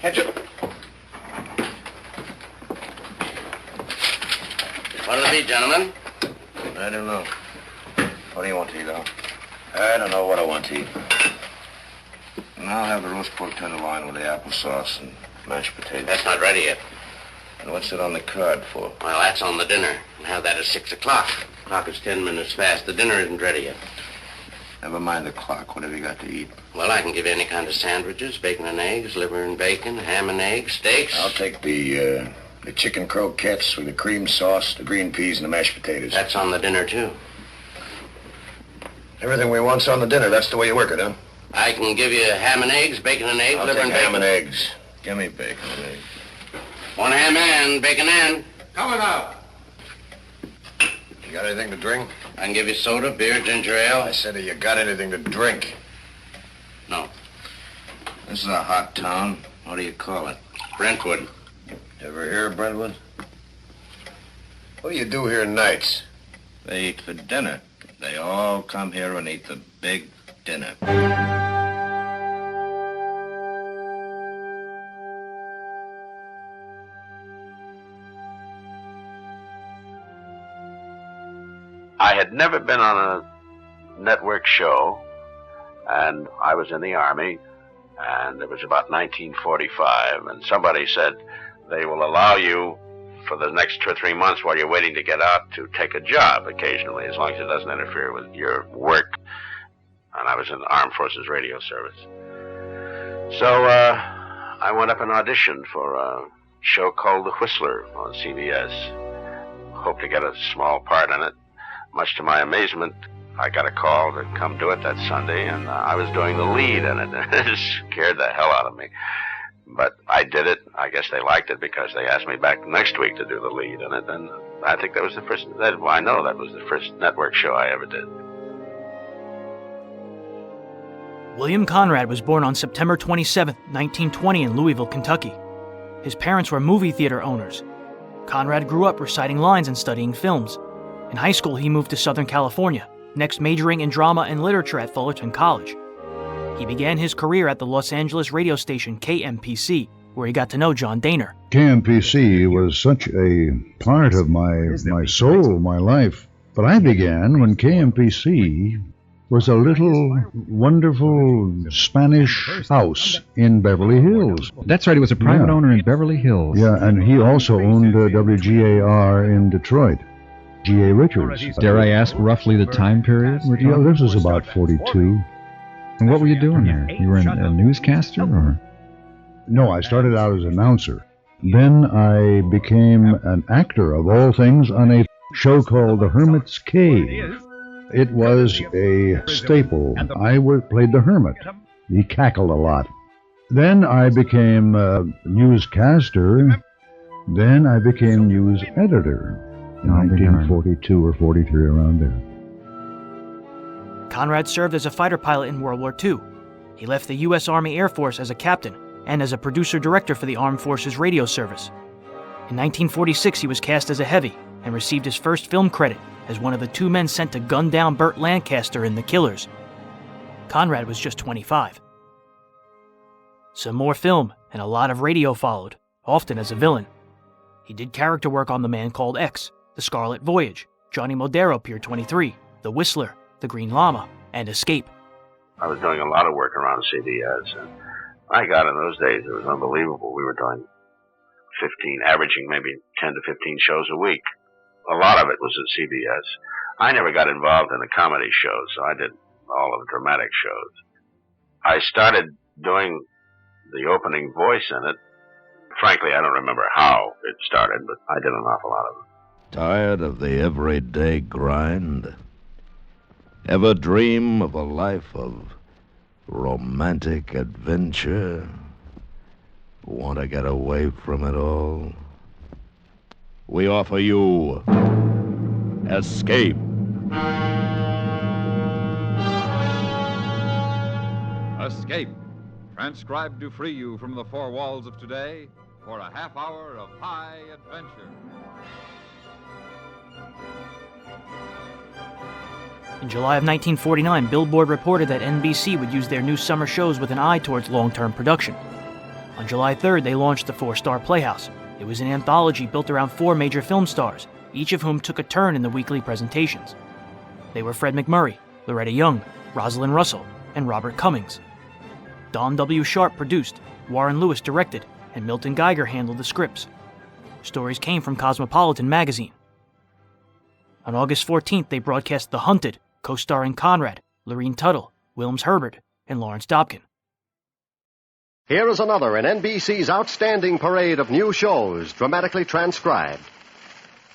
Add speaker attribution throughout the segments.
Speaker 1: Catch it.
Speaker 2: What'll it be, gentlemen?
Speaker 1: I don't know. What do you want to eat, Al? I don't know what I want to eat. And I'll have the roast pork tenderloin with the applesauce and mashed potatoes.
Speaker 2: That's not ready yet.
Speaker 1: And what's it on the card for?
Speaker 2: Well, that's on the dinner. We'll have that at 6 o'clock. The clock is 10 minutes fast. The dinner isn't ready yet.
Speaker 1: Never mind the clock. What have you got to eat?
Speaker 2: Well, I can give you any kind of sandwiches, bacon and eggs, liver and bacon, ham and eggs, steaks.
Speaker 1: I'll take the chicken croquettes with the cream sauce, the green peas, and the mashed potatoes.
Speaker 2: That's on the dinner, too.
Speaker 1: Everything we want's on the dinner. That's the way you work it, huh?
Speaker 2: I can give you ham and eggs, bacon and eggs,
Speaker 1: I'll
Speaker 2: liver
Speaker 1: take
Speaker 2: and bacon.
Speaker 1: ham and eggs. Give me bacon and eggs.
Speaker 2: One ham and bacon and.
Speaker 1: Coming up. You got anything to drink?
Speaker 2: I can give you soda, beer, ginger ale.
Speaker 1: I said, have you got anything to drink?
Speaker 2: No.
Speaker 1: This is a hot town. What do you call it?
Speaker 2: Brentwood.
Speaker 1: Ever hear of Brentwood? What do you do here nights? They eat for dinner. They all come here and eat the big dinner.
Speaker 3: I had never been on a network show, and I was in the Army, and it was about 1945, and somebody said they will allow you for the next 2 or 3 months while you're waiting to get out to take a job occasionally, as long as it doesn't interfere with your work. And I was in the Armed Forces Radio Service. So I went up and auditioned for a show called The Whistler on CBS. Hoped to get a small part in it. Much to my amazement, I got a call to come do it that Sunday, and I was doing the lead in it. It scared the hell out of me. But I did it. I guess they liked it because they asked me back next week to do the lead in it. And I think that was the first, I know that was the first network show I ever did.
Speaker 4: William Conrad was born on September 27, 1920 in Louisville, Kentucky. His parents were movie theater owners. Conrad grew up reciting lines and studying films. In high school, he moved to Southern California, next majoring in drama and literature at Fullerton College. He began his career at the Los Angeles radio station KMPC, where he got to know John Daner.
Speaker 5: KMPC was such a part of my soul, my life. But I began when KMPC was a little wonderful Spanish house in Beverly Hills.
Speaker 6: That's right, he was a private owner in Beverly Hills.
Speaker 5: Yeah, and he also owned WGAR in Detroit. G.A. Richards.
Speaker 6: Dare I ask roughly the time period we're talking?
Speaker 5: Yeah, this is about 42.
Speaker 6: And what were you doing there? You were a newscaster, or?
Speaker 5: No, I started out as an announcer. Then I became an actor, of all things, on a show called The Hermit's Cave. It was a staple. I played the hermit. He cackled a lot. Then I became a newscaster. Then I became news editor in 1942 or 43, around there.
Speaker 4: Conrad served as a fighter pilot in World War II. He left the U.S. Army Air Force as a captain and as a producer-director for the Armed Forces Radio Service. In 1946, he was cast as a heavy and received his first film credit as one of the 2 men sent to gun down Burt Lancaster in The Killers. Conrad was just 25. Some more film and a lot of radio followed, often as a villain. He did character work on The Man Called X, The Scarlet Voyage, Johnny Modero, Pier 23, The Whistler, The Green Llama, and Escape.
Speaker 3: I was doing a lot of work around CBS, and my God, in those days, it was unbelievable. We were doing 15, averaging maybe 10 to 15 shows a week. A lot of it was at CBS. I never got involved in the comedy shows, so I did all of the dramatic shows. I started doing the opening voice in it. Frankly, I don't remember how it started, but I did an awful lot of it.
Speaker 7: Tired of the everyday grind? Ever dream of a life of romantic adventure? Want to get away from it all? We offer you Escape.
Speaker 8: Escape, transcribed to free you from the four walls of today for a half hour of high adventure.
Speaker 4: In July of 1949, Billboard reported that NBC would use their new summer shows with an eye towards long-term production. On July 3rd, they launched the 4-star Playhouse. It was an anthology built around 4 major film stars, each of whom took a turn in the weekly presentations. They were Fred MacMurray, Loretta Young, Rosalind Russell, and Robert Cummings. Don W. Sharp produced, Warren Lewis directed, and Milton Geiger handled the scripts. Stories came from Cosmopolitan magazine. On August 14th, they broadcast The Hunted, co-starring Conrad, Lorene Tuttle, Wilms Herbert, and Lawrence Dobkin.
Speaker 9: Here is another in NBC's outstanding parade of new shows, dramatically transcribed.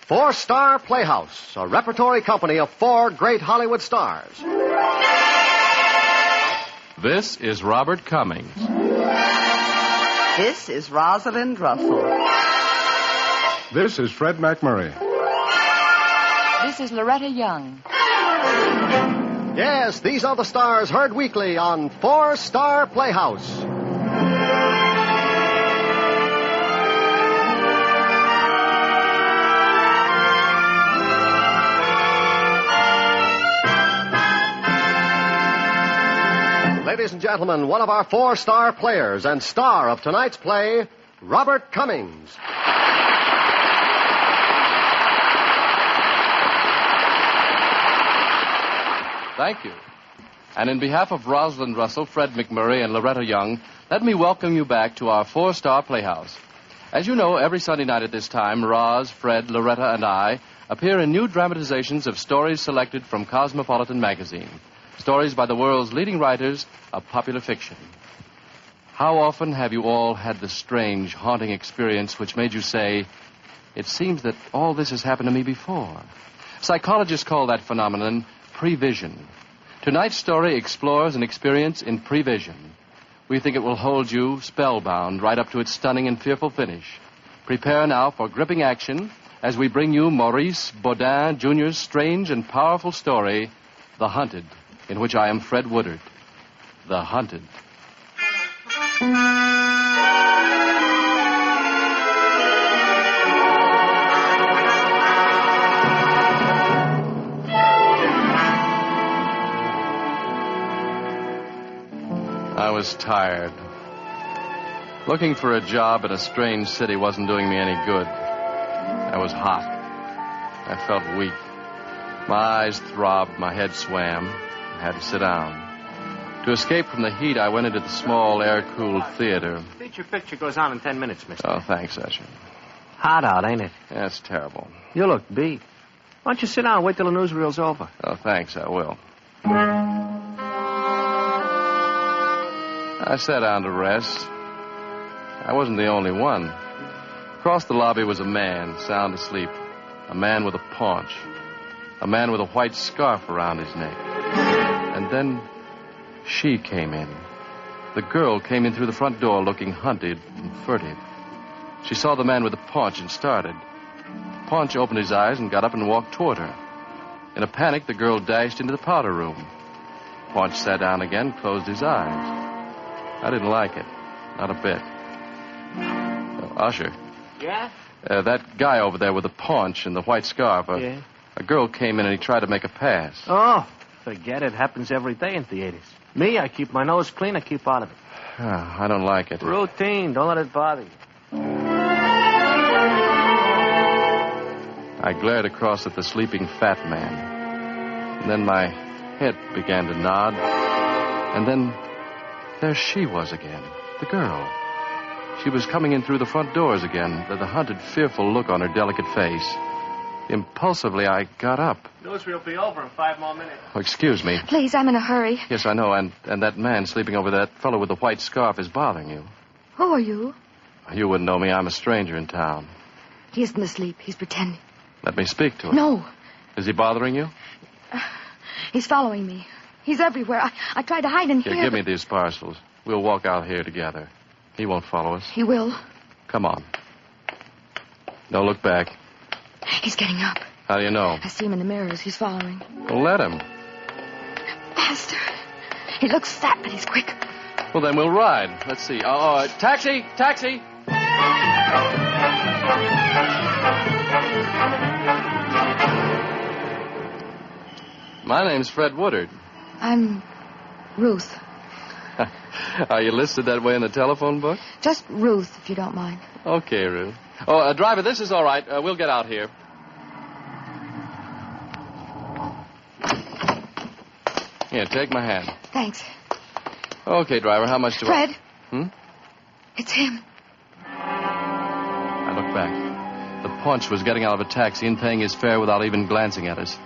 Speaker 9: 4-Star Playhouse, a repertory company of 4 great Hollywood stars.
Speaker 10: This is Robert Cummings.
Speaker 11: This is Rosalind Russell.
Speaker 12: This is Fred MacMurray.
Speaker 11: This is Loretta Young.
Speaker 9: Yes, these are the stars heard weekly on 4-Star Playhouse. Ladies and gentlemen, one of our 4-star players and star of tonight's play, Robert Cummings.
Speaker 10: Thank you. And in behalf of Rosalind Russell, Fred MacMurray, and Loretta Young, let me welcome you back to our 4-Star Playhouse. As you know, every Sunday night at this time, Roz, Fred, Loretta, and I appear in new dramatizations of stories selected from Cosmopolitan magazine. Stories by the world's leading writers of popular fiction. How often have you all had the strange, haunting experience which made you say, it seems that all this has happened to me before? Psychologists call that phenomenon prevision. Tonight's story explores an experience in prevision. We think it will hold you spellbound right up to its stunning and fearful finish. Prepare now for gripping action as we bring you Maurice Baudin Jr.'s strange and powerful story, The Hunted, in which I am Fred Woodard. The Hunted. I was tired. Looking for a job in a strange city wasn't doing me any good. I was hot. I felt weak. My eyes throbbed, my head swam. I had to sit down. To escape from the heat, I went into the small, air-cooled theater.
Speaker 2: Feature picture goes on in 10 minutes, mister.
Speaker 10: Oh, thanks, Usher.
Speaker 2: Hot out, ain't it?
Speaker 10: Yeah, it's terrible.
Speaker 2: You look beat. Why don't you sit down and wait till the newsreel's over?
Speaker 10: Oh, thanks, I will. I sat down to rest. I wasn't the only one. Across the lobby was a man, sound asleep. A man with a paunch. A man with a white scarf around his neck. And then she came in. The girl came in through the front door looking hunted and furtive. She saw the man with the paunch and started. Paunch opened his eyes and got up and walked toward her. In a panic, the girl dashed into the powder room. Paunch sat down again, closed his eyes. I didn't like it. Not a bit. Usher.
Speaker 2: Yeah?
Speaker 10: That guy over there with the paunch and the white scarf.
Speaker 2: Yeah?
Speaker 10: A girl came in and he tried to make a pass.
Speaker 2: Oh, forget it. Happens every day in theaters. Me, I keep my nose clean. I keep out of it.
Speaker 10: I don't like it.
Speaker 2: Routine. Don't let it bother you.
Speaker 10: I glared across at the sleeping fat man. And then my head began to nod. And then there she was again, the girl. She was coming in through the front doors again, with a hunted, fearful look on her delicate face. Impulsively, I got up.
Speaker 2: Newsreel will be over in 5 more minutes.
Speaker 10: Oh, excuse me.
Speaker 13: Please, I'm in a hurry.
Speaker 10: Yes, I know, and that man sleeping over that fellow with the white scarf is bothering you.
Speaker 13: Who are you?
Speaker 10: You wouldn't know me. I'm a stranger in town.
Speaker 13: He isn't asleep. He's pretending.
Speaker 10: Let me speak to him.
Speaker 13: No.
Speaker 10: Is he bothering you?
Speaker 13: He's following me. He's everywhere. I tried to hide in here.
Speaker 10: Give me these parcels. We'll walk out here together. He won't follow us.
Speaker 13: He will.
Speaker 10: Come on. Don't look back.
Speaker 13: He's getting up.
Speaker 10: How do you know?
Speaker 13: I see him in the mirrors. He's following.
Speaker 10: Well, let him.
Speaker 13: Faster. He looks fat, but he's quick.
Speaker 10: Well, then we'll ride. Let's see. Taxi! Taxi! My name's Fred Woodard.
Speaker 13: I'm Ruth.
Speaker 10: Are you listed that way in the telephone book?
Speaker 13: Just Ruth, if you don't mind.
Speaker 10: Okay, Ruth. Oh, driver, this is all right. We'll get out here. Here, take my hand.
Speaker 13: Thanks.
Speaker 10: Okay, driver, how much do
Speaker 13: Fred.
Speaker 10: Hmm?
Speaker 13: It's him.
Speaker 10: I looked back. The paunch was getting out of a taxi and paying his fare without even glancing at us.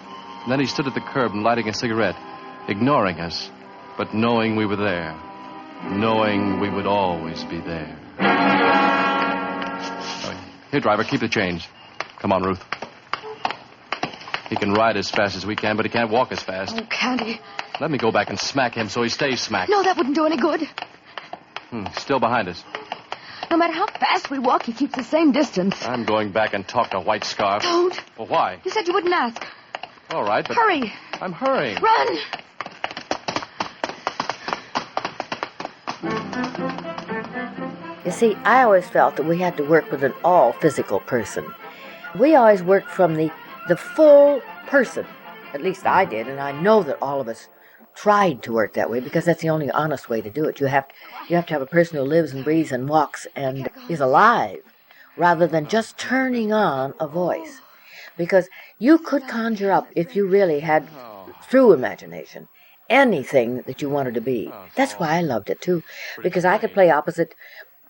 Speaker 10: And then he stood at the curb and lighting a cigarette, ignoring us, but knowing we were there. Knowing we would always be there. Here, driver, keep the change. Come on, Ruth. He can ride as fast as we can, but he can't walk as fast.
Speaker 13: Oh, can't he?
Speaker 10: Let me go back and smack him so he stays smacked.
Speaker 13: No, that wouldn't do any good.
Speaker 10: Still behind us.
Speaker 13: No matter how fast we walk, he keeps the same distance.
Speaker 10: I'm going back and talk to White Scarf.
Speaker 13: Don't.
Speaker 10: Well, why?
Speaker 13: You said you wouldn't ask.
Speaker 10: All right, but...
Speaker 13: Hurry.
Speaker 10: I'm hurrying.
Speaker 13: Run.
Speaker 14: You see, I always felt that we had to work with an all-physical person. We always worked from the full person. At least I did, and I know that all of us tried to work that way because that's the only honest way to do it. You have to have a person who lives and breathes and walks and is alive rather than just turning on a voice. Because you could conjure up, if you really had, through imagination, anything that you wanted to be. That's why I loved it, too, because I could play opposite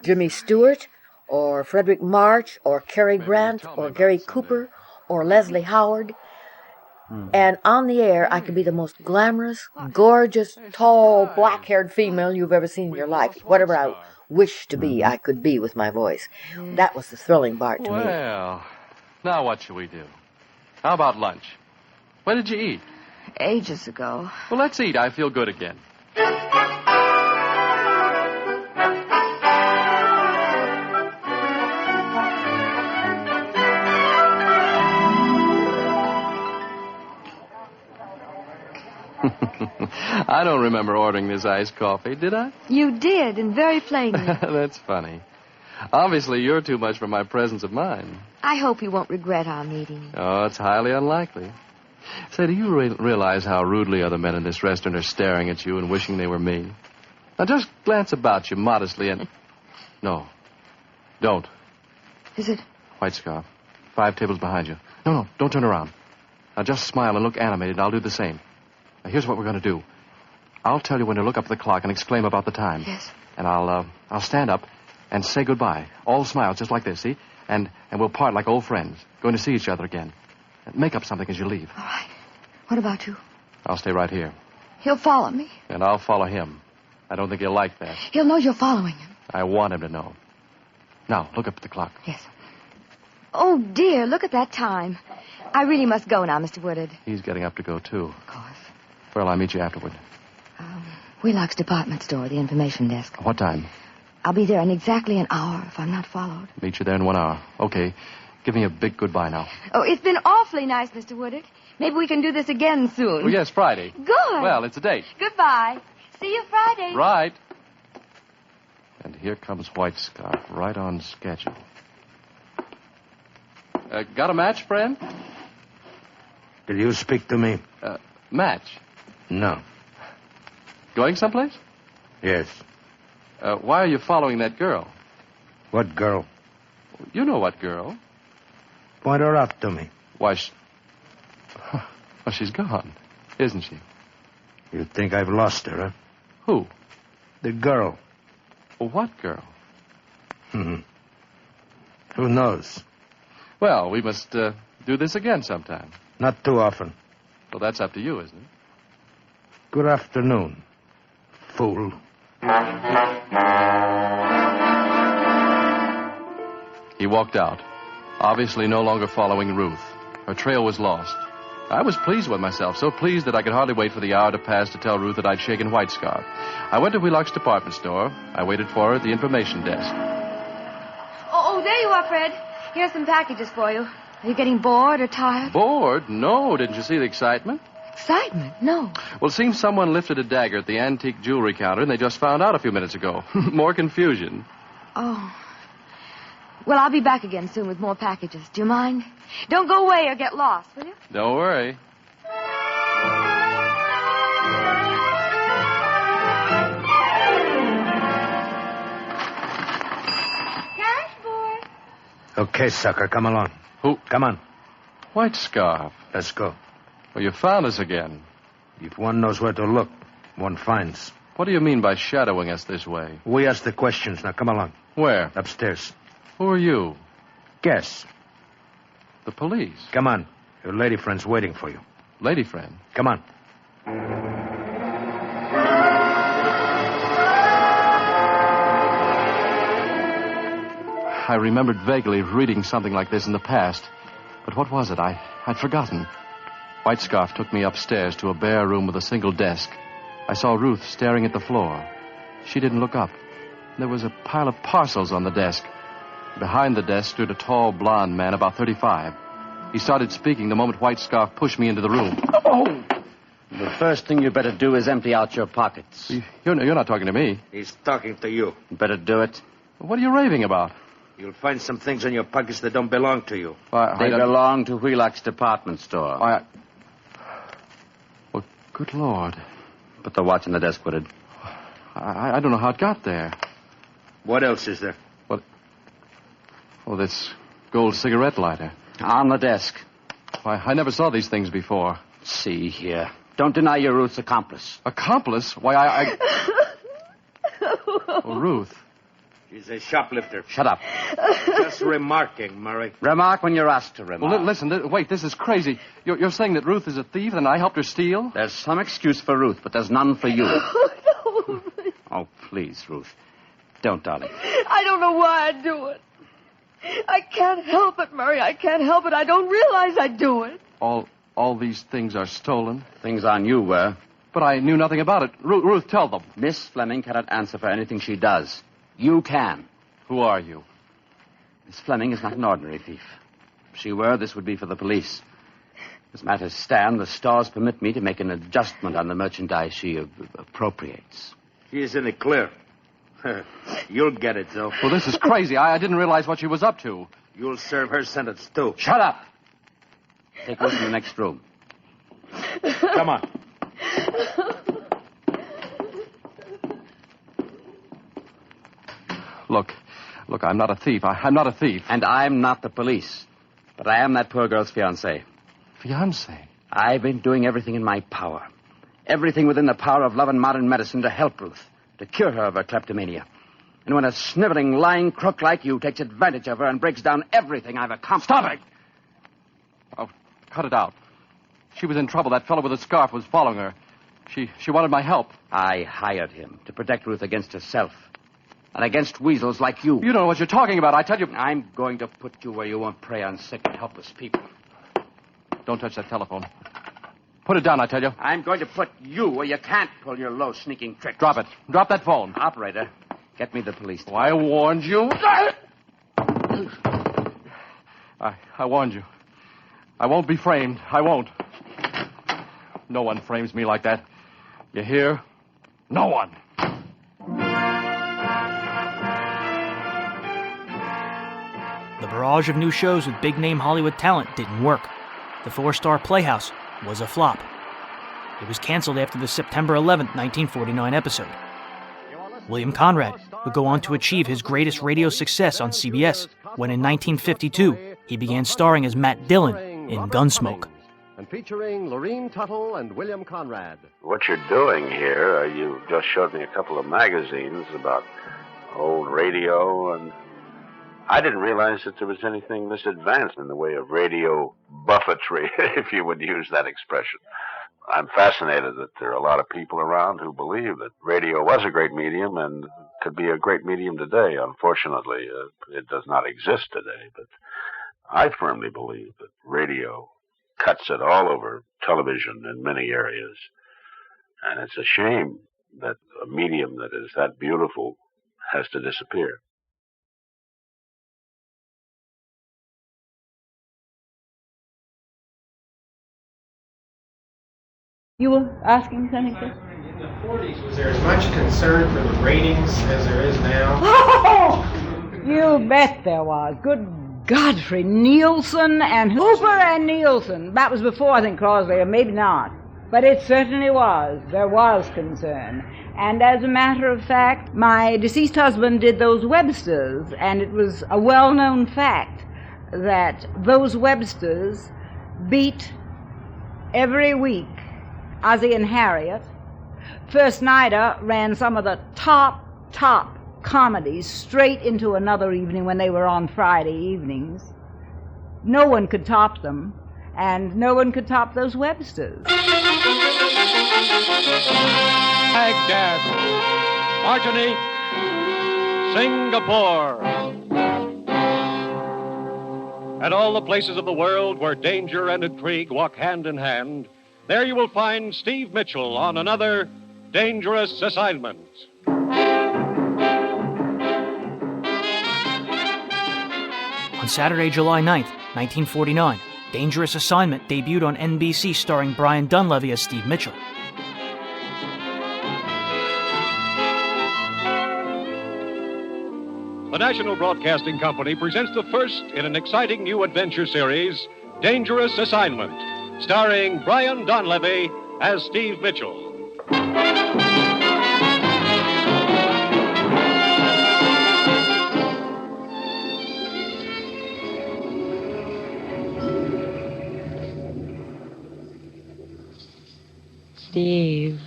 Speaker 14: Jimmy Stewart or Frederick March or Cary Grant or Gary Cooper or Leslie Howard. And on the air, I could be the most glamorous, gorgeous, tall, black-haired female you've ever seen in your life. Whatever I wished to be, I could be with my voice. That was the thrilling part to me.
Speaker 10: Well, now what shall we do? How about lunch? When did you eat?
Speaker 13: Ages ago.
Speaker 10: Well, let's eat. I feel good again. I don't remember ordering this iced coffee, did I?
Speaker 13: You did, and very plainly.
Speaker 10: That's funny. Obviously, you're too much for my presence of mind.
Speaker 13: I hope you won't regret our meeting.
Speaker 10: Oh, it's highly unlikely. Say, do you realize how rudely other men in this restaurant are staring at you and wishing they were me? Now, just glance about you modestly and... No. Don't.
Speaker 13: Is it?
Speaker 10: White Scarf. 5 tables behind you. No, don't turn around. Now, just smile and look animated. I'll do the same. Now, here's what we're going to do. I'll tell you when to look up at the clock and exclaim about the time.
Speaker 13: Yes.
Speaker 10: And I'll stand up and say goodbye. All smiles, just like this, see? And we'll part like old friends, going to see each other again. Make up something as you leave.
Speaker 13: All right. What about you?
Speaker 10: I'll stay right here.
Speaker 13: He'll follow me.
Speaker 10: And I'll follow him. I don't think he'll like that.
Speaker 13: He'll know you're following him.
Speaker 10: I want him to know. Now, look up at the clock.
Speaker 13: Yes. Oh, dear, look at that time. I really must go now, Mr. Woodard.
Speaker 10: He's getting up to go, too.
Speaker 13: Of course.
Speaker 10: Well, I'll meet you afterward.
Speaker 13: Wheelock's department store, the information desk.
Speaker 10: What time?
Speaker 13: I'll be there in exactly an hour if I'm not followed.
Speaker 10: Meet you there in 1 hour. Okay. Give me a big goodbye now.
Speaker 13: Oh, it's been awfully nice, Mr. Woodard. Maybe we can do this again soon.
Speaker 10: Oh, yes, Friday.
Speaker 13: Good.
Speaker 10: Well, it's a date.
Speaker 13: Goodbye. See you Friday.
Speaker 10: Right. And here comes White Scarf, right on schedule. Got a match, friend?
Speaker 7: Did you speak to me?
Speaker 10: Match?
Speaker 7: No.
Speaker 10: Going someplace?
Speaker 7: Yes.
Speaker 10: Why are you following that girl?
Speaker 7: What girl?
Speaker 10: You know what girl.
Speaker 7: Point her out to me.
Speaker 10: Why, well, she's gone, isn't she?
Speaker 7: You think I've lost her, huh?
Speaker 10: Who?
Speaker 7: The girl.
Speaker 10: Well, what girl?
Speaker 7: Who knows?
Speaker 10: Well, we must do this again sometime.
Speaker 7: Not too often.
Speaker 10: Well, that's up to you, isn't it?
Speaker 7: Good afternoon, fool.
Speaker 10: He walked out, obviously no longer following Ruth. Her trail was lost. I was pleased with myself, so pleased that I could hardly wait for the hour to pass to tell Ruth that I'd shaken White Scarf. I went to Wheelock's department store. I waited for her at the information desk.
Speaker 13: Oh, there you are, Fred. Here's some packages for you. Are you getting bored or tired?
Speaker 10: Bored? No. Didn't you see the excitement?
Speaker 13: Excitement? No.
Speaker 10: Well, it seems someone lifted a dagger at the antique jewelry counter, and they just found out a few minutes ago. More confusion.
Speaker 13: Oh. Well, I'll be back again soon with more packages. Do you mind? Don't go away or get lost, will you?
Speaker 10: Don't worry.
Speaker 7: Okay, sucker, come along.
Speaker 10: Who?
Speaker 7: Come on.
Speaker 10: White Scarf.
Speaker 7: Let's go.
Speaker 10: Well, you found us again.
Speaker 7: If one knows where to look, one finds.
Speaker 10: What do you mean by shadowing us this way?
Speaker 7: We ask the questions. Now, come along.
Speaker 10: Where?
Speaker 7: Upstairs.
Speaker 10: Who are you?
Speaker 7: Guess.
Speaker 10: The police.
Speaker 7: Come on. Your lady friend's waiting for you.
Speaker 10: Lady friend?
Speaker 7: Come on.
Speaker 10: I remembered vaguely reading something like this in the past. But what was it? I'd forgotten. White Scarf took me upstairs to a bare room with a single desk. I saw Ruth staring at the floor. She didn't look up. There was a pile of parcels on the desk. Behind the desk stood a tall, blond man about 35. He started speaking the moment White Scarf pushed me into the room.
Speaker 15: Oh! The first thing you better do is empty out your pockets.
Speaker 10: You're not talking to me.
Speaker 7: He's talking to you.
Speaker 15: Better do it.
Speaker 10: What are you raving about?
Speaker 7: You'll find some things in your pockets that don't belong to you.
Speaker 15: They belong to Wheelock's department store.
Speaker 10: Well, good Lord.
Speaker 15: Put the watch in the desk, Woodard.
Speaker 10: I don't know how it got there.
Speaker 7: What else is there?
Speaker 10: What? Oh, this gold cigarette lighter.
Speaker 15: On the desk.
Speaker 10: Why, I never saw these things before.
Speaker 15: See here. Don't deny you're Ruth's accomplice.
Speaker 10: Accomplice? Why, Oh, Ruth.
Speaker 7: She's a shoplifter.
Speaker 15: Shut up.
Speaker 7: Just remarking, Murray.
Speaker 15: Remark when you're asked to remark.
Speaker 10: Well, listen, wait, this is crazy. You're saying that Ruth is a thief and I helped her steal?
Speaker 15: There's some excuse for Ruth, but there's none for you.
Speaker 13: No.
Speaker 15: Oh, please, Ruth. Don't, darling.
Speaker 13: I don't know why I do it. I can't help it, Murray. I can't help it. I don't realize I do it.
Speaker 10: All these things are stolen?
Speaker 15: Things on you were.
Speaker 10: But I knew nothing about it. Ruth, tell them.
Speaker 15: Miss Fleming cannot answer for anything she does. You can.
Speaker 10: Who are you?
Speaker 15: Miss Fleming is not an ordinary thief. If she were, this would be for the police. As matters stand, the stores permit me to make an adjustment on the merchandise she appropriates.
Speaker 7: She is in the clear. You'll get it, though.
Speaker 10: Well, this is crazy. I didn't realize what she was up to.
Speaker 7: You'll serve her sentence, too.
Speaker 15: Shut up! Take Ruth in the next room.
Speaker 7: Come on.
Speaker 10: Look, I'm not a thief. I'm not a thief.
Speaker 15: And I'm not the police. But I am that poor girl's fiancé.
Speaker 10: Fiancé?
Speaker 15: I've been doing everything in my power. Everything within the power of love and modern medicine to help Ruth, to cure her of her kleptomania. And when a sniveling, lying crook like you takes advantage of her and breaks down everything I've accomplished...
Speaker 10: Stop it! Oh, cut it out. She was in trouble. That fellow with the scarf was following her. She wanted my help.
Speaker 15: I hired him to protect Ruth against herself. And against weasels like you.
Speaker 10: You don't know what you're talking about. I tell you...
Speaker 15: I'm going to put you where you won't prey on sick and helpless people.
Speaker 10: Don't touch that telephone. Put it down, I tell you.
Speaker 15: I'm going to put you where you can't pull your low, sneaking tricks.
Speaker 10: Drop it. Drop that phone.
Speaker 15: Operator, get me the police.
Speaker 10: Oh, I warned you. I warned you. I won't be framed. I won't. No one frames me like that. You hear? No one.
Speaker 4: The barrage of new shows with big-name Hollywood talent didn't work. The four-star Playhouse was a flop. It was canceled after the September 11, 1949 episode. William Conrad would go on to achieve his greatest radio success on CBS when in 1952 he began starring as Matt Dillon in Gunsmoke.
Speaker 9: And featuring Lorene Tuttle and William Conrad.
Speaker 3: What you're doing here, you just showed me a couple of magazines about old radio, and I didn't realize that there was anything this advanced in the way of radio buffetry, if you would use that expression. I'm fascinated that there are a lot of people around who believe that radio was a great medium and could be a great medium today. Unfortunately, it does not exist today, but I firmly believe that radio cuts it all over television in many areas. And it's a shame that a medium that is that beautiful has to disappear.
Speaker 16: You were asking something, sir?
Speaker 17: In the 40s, was there as much concern for the ratings as there is now?
Speaker 16: Oh, you bet there was. Good Godfrey, Nielsen and Hooper and Nielsen. That was before, I think, Crosley, or maybe not. But it certainly was. There was concern. And as a matter of fact, my deceased husband did those Websters, and it was a well-known fact that those Websters beat every week Ozzie and Harriet. First Nighter ran some of the top comedies straight into another evening when they were on Friday evenings. No one could top them, and no one could top those Websters.
Speaker 18: Baghdad, Martinique, Singapore, and all the places of the world where danger and intrigue walk hand in hand, there you will find Steve Mitchell on another dangerous assignment.
Speaker 4: On Saturday, July 9th, 1949, Dangerous Assignment debuted on NBC starring Brian Dunleavy as Steve Mitchell.
Speaker 18: The National Broadcasting Company presents the first in an exciting new adventure series, Dangerous Assignment, starring Brian Dunleavy as Steve Mitchell.
Speaker 19: Steve.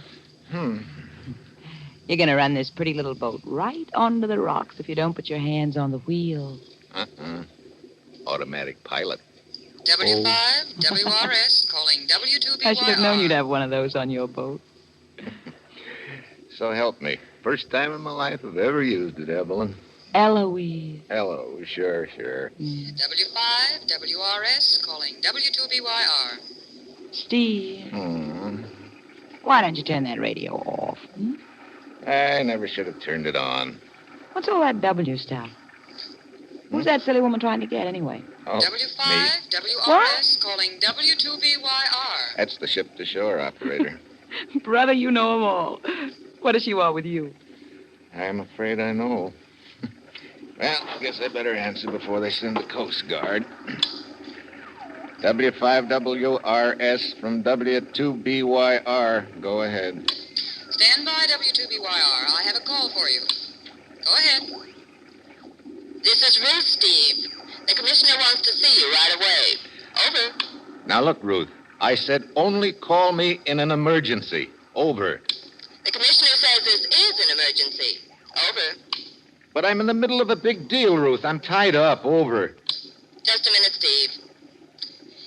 Speaker 19: You're going to run this pretty little boat right onto the rocks if you don't put your hands on the wheel.
Speaker 20: Automatic pilot.
Speaker 21: W5, WRS, calling W2BYR.
Speaker 19: I should have known you'd have one of those on your boat.
Speaker 20: So help me. First time in my life I've ever used it, Evelyn.
Speaker 19: Eloise.
Speaker 20: Hello, sure.
Speaker 21: W5, WRS, calling W2BYR.
Speaker 19: Steve. Why don't you turn that radio off?
Speaker 20: I never should have turned it on.
Speaker 19: What's all that W stuff? Who's that silly woman trying to get, anyway?
Speaker 20: Oh,
Speaker 21: W5,
Speaker 20: me.
Speaker 21: WRS, calling W2BYR.
Speaker 20: That's the ship-to-shore operator.
Speaker 19: Brother, you know 'em all. What does she want with you?
Speaker 20: I'm afraid I know. Well, I guess I better answer before they send the Coast Guard. W5WRS from W2BYR. Go ahead.
Speaker 21: Stand by, W2BYR. I have a call for you. Go ahead. This is Ruth, Steve. The commissioner wants to see you right away. Over.
Speaker 20: Now, look, Ruth. I said only call me in an emergency. Over.
Speaker 21: The commissioner says this is an emergency. Over.
Speaker 20: But I'm in the middle of a big deal, Ruth. I'm tied up. Over.
Speaker 21: Just a minute, Steve.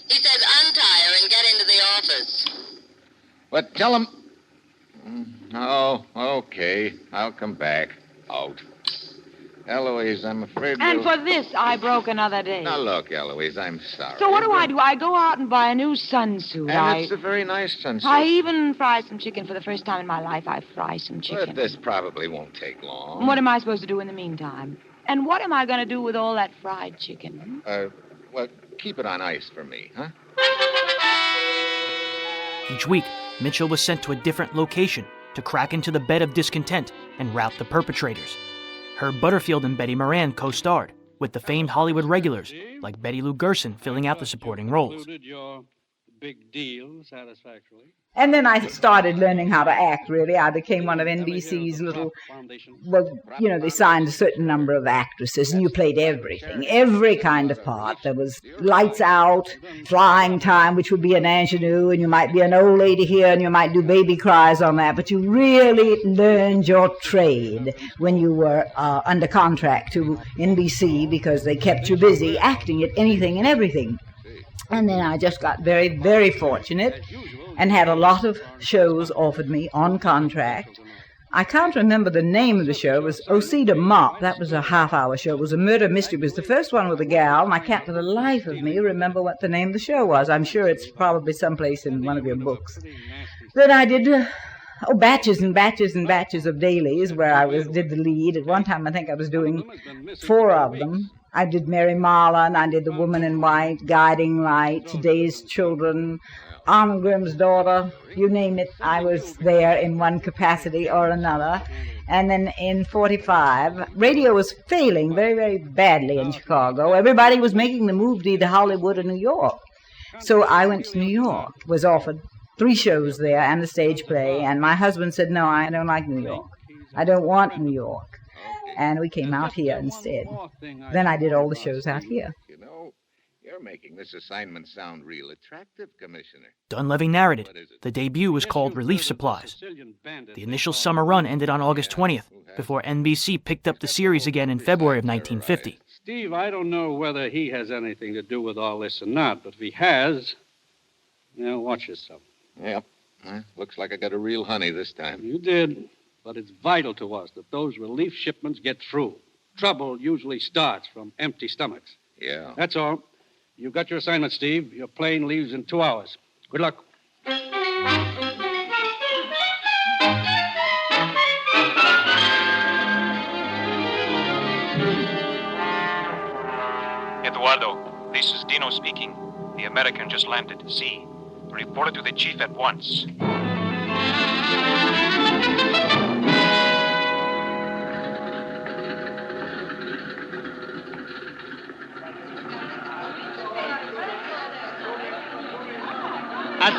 Speaker 21: He says untie her and get into the office.
Speaker 20: But tell him... Oh, okay. I'll come back. Out. Eloise, I'm afraid
Speaker 19: And for this, I broke another day.
Speaker 20: Now, look, Eloise, I'm sorry.
Speaker 19: So what do? I go out and buy a new sunsuit.
Speaker 20: And it's a very nice sunsuit.
Speaker 19: I even fry some chicken. For the first time in my life, I fry some chicken.
Speaker 20: But this probably won't take long.
Speaker 19: What am I supposed to do in the meantime? And what am I going to do with all that fried chicken?
Speaker 20: Well, keep it on ice for me, huh?
Speaker 4: Each week, Mitchell was sent to a different location to crack into the bed of discontent and rout the perpetrators. Herb Butterfield and Betty Moran co-starred, with the famed Hollywood regulars like Betty Lou Gerson filling out the supporting roles.
Speaker 18: Your big deal satisfactorily.
Speaker 16: And then I started learning how to act, really. I became one of NBC's little, well, you know, they signed a certain number of actresses, and you played everything, every kind of part. There was lights out, flying time, which would be an ingenue, and you might be an old lady here, and you might do baby cries on that, but you really learned your trade when you were under contract to NBC, because they kept you busy acting at anything and everything. And then I just got very, very fortunate and had a lot of shows offered me on contract. I can't remember the name of the show. It was Osita Mop. That was a half-hour show. It was a murder mystery. It was the first one with a gal, and I can't for the life of me remember what the name of the show was. I'm sure it's probably someplace in one of your books. Then I did batches and batches and batches of dailies where I did the lead. At one time, I think I was doing 4 of them. I did Mary Marlin, I did The Woman in White, Guiding Light, Today's Children, Arngrim's Daughter, you name it, I was there in one capacity or another. And then in 45, radio was failing very, very badly in Chicago. Everybody was making the move to either Hollywood or New York. So I went to New York, was offered 3 shows there and a stage play, and my husband said, no, I don't like New York. I don't want New York. And we came out here instead. Then I did all the shows out here.
Speaker 20: You know, you're making this assignment sound real attractive, Commissioner.
Speaker 4: Dunleavy narrated. The debut was called Relief Supplies. The initial summer run ended on August 20th, before NBC picked up the series again in February of 1950.
Speaker 1: Steve, I don't know whether he has anything to do with all this or not, but if he has, watch yourself.
Speaker 20: Yep. Looks like I got a real honey this time.
Speaker 1: You did, but it's vital to us that those relief shipments get through. Trouble usually starts from empty stomachs.
Speaker 20: Yeah.
Speaker 1: That's all. You got your assignment, Steve. Your plane leaves in 2 hours. Good luck.
Speaker 22: Eduardo, this is Dino speaking. The American just landed. See. Report it to the chief at once.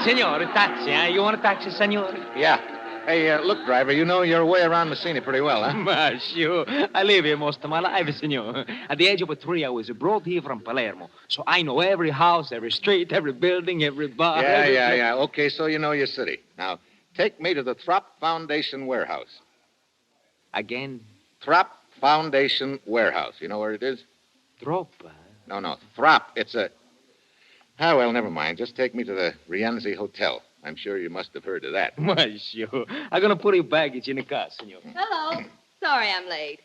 Speaker 23: Signore, taxi, eh? You want a taxi, signore?
Speaker 20: Yeah. Hey, look, driver, you know your way around Messina pretty well, huh?
Speaker 23: Ma, sure. I live here most of my life, signore. At the age of 3, I was brought here from Palermo. So I know every house, every street, every building, every bar.
Speaker 20: Yeah. Okay, so you know your city. Now, take me to the Throp Foundation warehouse.
Speaker 23: Again?
Speaker 20: Throp Foundation warehouse. You know where it is?
Speaker 23: Throp?
Speaker 20: No. Throp. It's a... Ah, well, never mind. Just take me to the Rienzi Hotel. I'm sure you must have heard of that.
Speaker 23: Ma, sure. I'm going to put your baggage in the car, senor.
Speaker 24: Hello. Sorry I'm late.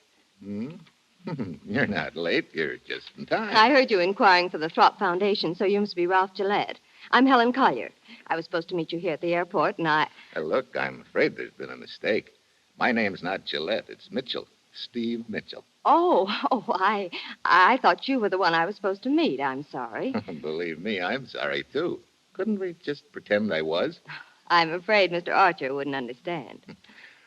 Speaker 20: You're not late. You're just in time.
Speaker 24: I heard you inquiring for the Throp Foundation, so you must be Ralph Gillette. I'm Helen Collier. I was supposed to meet you here at the airport, and
Speaker 20: Look, I'm afraid there's been a mistake. My name's not Gillette. It's Mitchell. Steve Mitchell.
Speaker 24: I thought you were the one I was supposed to meet. I'm sorry.
Speaker 20: Believe me, I'm sorry, too. Couldn't we just pretend I was?
Speaker 24: I'm afraid Mr. Archer wouldn't understand.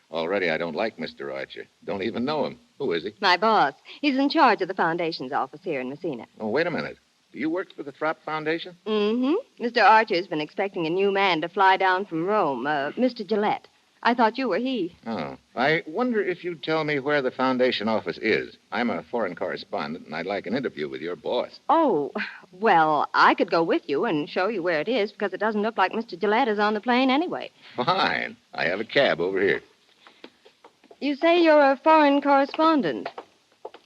Speaker 20: Already I don't like Mr. Archer. Don't even know him. Who is he?
Speaker 24: My boss. He's in charge of the Foundation's office here in Messina.
Speaker 20: Oh, wait a minute. Do you work for the Throp Foundation?
Speaker 24: Mm-hmm. Mr. Archer's been expecting a new man to fly down from Rome, Mr. Gillette. I thought you were he.
Speaker 20: Oh. I wonder if you'd tell me where the Foundation office is. I'm a foreign correspondent, and I'd like an interview with your boss.
Speaker 24: Oh, well, I could go with you and show you where it is, because it doesn't look like Mr. Gillette is on the plane anyway.
Speaker 20: Fine. I have a cab over here.
Speaker 24: You say you're a foreign correspondent.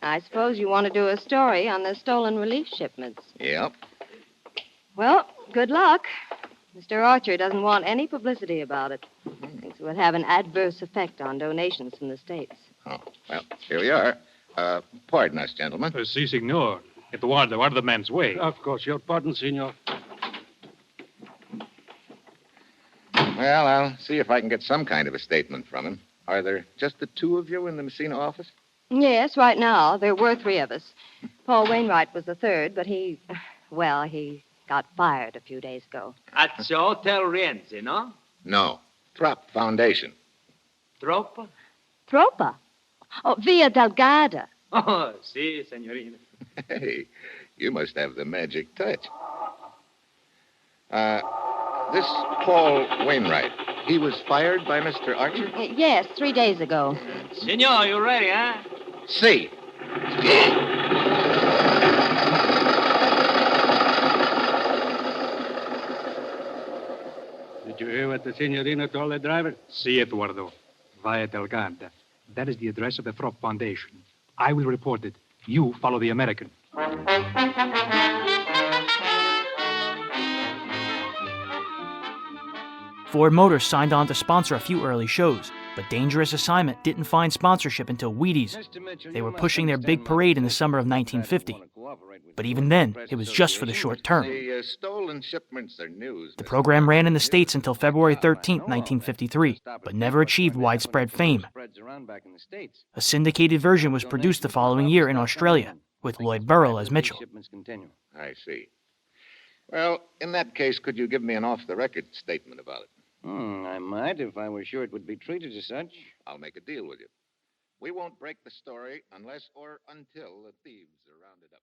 Speaker 24: I suppose you want to do a story on the stolen relief shipments.
Speaker 20: Yep.
Speaker 24: Well, good luck. Mr. Archer doesn't want any publicity about it. Thinks it would have an adverse effect on donations from the States.
Speaker 20: Oh, well, here we are. Pardon us, gentlemen.
Speaker 22: Si, signor. Eduardo, out of the man's way.
Speaker 1: Of course, your pardon, senor.
Speaker 20: Well, I'll see if I can get some kind of a statement from him. Are there just the 2 of you in the Messina office?
Speaker 24: Yes, right now. There were 3 of us. Paul Wainwright was the 3rd, but he got fired a few days ago.
Speaker 23: At the Hotel Rienzi, no?
Speaker 20: No. Throp Foundation.
Speaker 23: Troppa?
Speaker 24: Troppa? Oh, Via Delgada.
Speaker 23: Oh, si, signorina.
Speaker 20: Hey, you must have the magic touch. This Paul Wainwright, he was fired by Mr. Archer?
Speaker 24: Yes, 3 days ago.
Speaker 23: Senor, you ready, huh?
Speaker 20: Si.
Speaker 1: Did you hear what the signorina told the driver?
Speaker 22: Si, Eduardo. Via Delgada. That is the address of the Throp Foundation. I will report it. You follow the American.
Speaker 4: Ford Motors signed on to sponsor a few early shows, but Dangerous Assignment didn't find sponsorship until Wheaties. They were pushing their big parade in the summer of 1950. But even then, it was just for the short term.
Speaker 20: The stolen shipments are news.
Speaker 4: The program ran in the States until February 13, 1953, but never achieved widespread fame. A syndicated version was produced the following year in Australia, with Lloyd Burrell as Mitchell.
Speaker 20: I see. Well, in that case, could you give me an off-the-record statement about it?
Speaker 7: I might, if I were sure it would be treated as such.
Speaker 20: I'll make a deal with you. We won't break the story unless or until the thieves are rounded up.